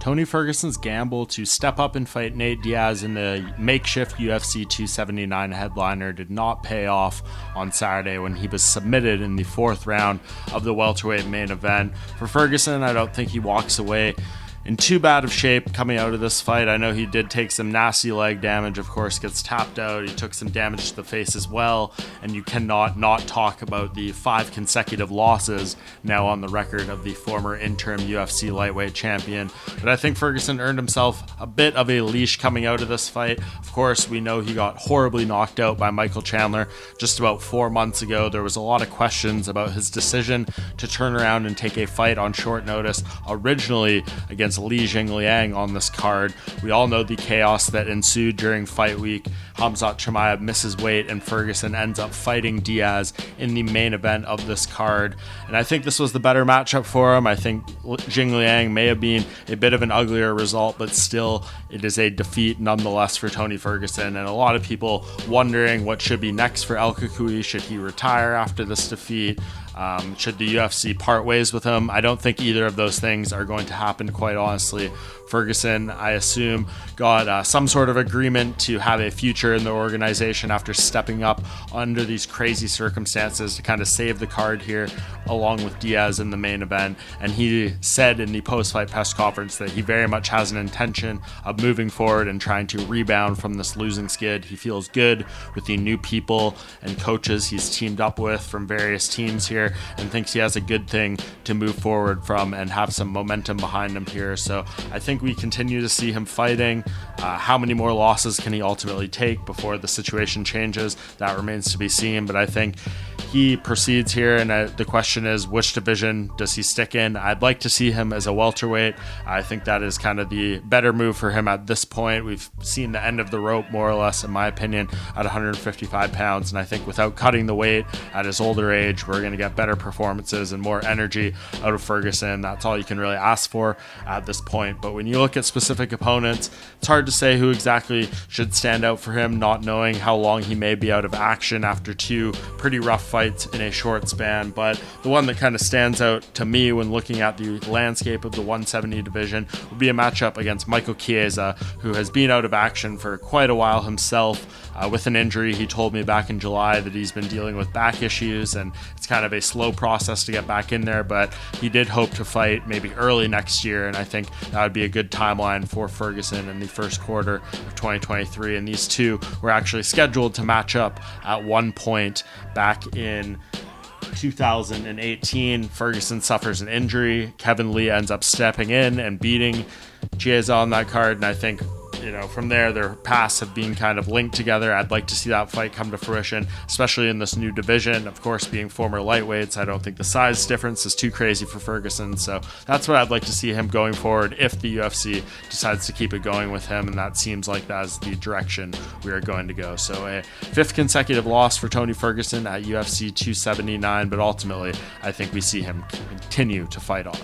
Tony Ferguson's gamble to step up and fight Nate Diaz in the makeshift UFC 279 headliner did not pay off on Saturday when he was submitted in the fourth round of the welterweight main event. For Ferguson, I don't think he walks away in too bad of shape coming out of this fight. I know he did take some nasty leg damage, of course, gets tapped out. He took some damage to the face as well, and you cannot not talk about the 5 consecutive losses now on the record of the former interim UFC lightweight champion. But I think Ferguson earned himself a bit of a leash coming out of this fight. Of course, we know he got horribly knocked out by Michael Chandler just about 4 months ago. There was a lot of questions about his decision to turn around and take a fight on short notice, originally against Li Jingliang on this card. We all know the chaos that ensued during fight week. Khamzat Chimaev misses weight and Ferguson ends up fighting Diaz in the main event of this card. And I think this was the better matchup for him. I think Jingliang may have been a bit of an uglier result, but still it is a defeat nonetheless for Tony Ferguson. And a lot of people wondering what should be next for El Kukui. Should he retire after this defeat? Should the UFC part ways with him? I don't think either of those things are going to happen, quite honestly. Ferguson, I assume, got some sort of agreement to have a future in the organization after stepping up under these crazy circumstances to kind of save the card here, along with Diaz in the main event. And he said in the post-fight press conference that he very much has an intention of moving forward and trying to rebound from this losing skid. He feels good with the new people and coaches he's teamed up with from various teams here, and thinks he has a good thing to move forward from and have some momentum behind him here. So I think we continue to see him fighting. How many more losses can he ultimately take before the situation changes? That remains to be seen, but I think he proceeds here, and the question is, which division does he stick in? I'd like to see him as a welterweight. I think that is kind of the better move for him at this point. We've seen the end of the rope, more or less, in my opinion, at 155 pounds, and I think without cutting the weight at his older age, we're going to get better performances and more energy out of Ferguson. That's all you can really ask for at this point. But when you look at specific opponents, it's hard to say who exactly should stand out for him, not knowing how long he may be out of action after 2 pretty rough fights in a short span. But the one that kind of stands out to me when looking at the landscape of the 170 division would be a matchup against Michael Chiesa, who has been out of action for quite a while himself with an injury. He told me back in July that he's been dealing with back issues, and it's kind of a slow process to get back in there, but he did hope to fight maybe early next year, and I think that would be a good timeline for Ferguson in the first quarter of 2023. And these two were actually scheduled to match up at one point back in 2018. Ferguson suffers an injury. Kevin Lee ends up stepping in and beating Chiesa on that card, and I think, you know, from there, their paths have been kind of linked together. I'd like to see that fight come to fruition, especially in this new division. Of course, being former lightweights, I don't think the size difference is too crazy for Ferguson. So that's what I'd like to see him going forward if the UFC decides to keep it going with him, and that seems like that's the direction we are going to go. So a 5th consecutive loss for Tony Ferguson at UFC 279, but ultimately, I think we see him continue to fight on.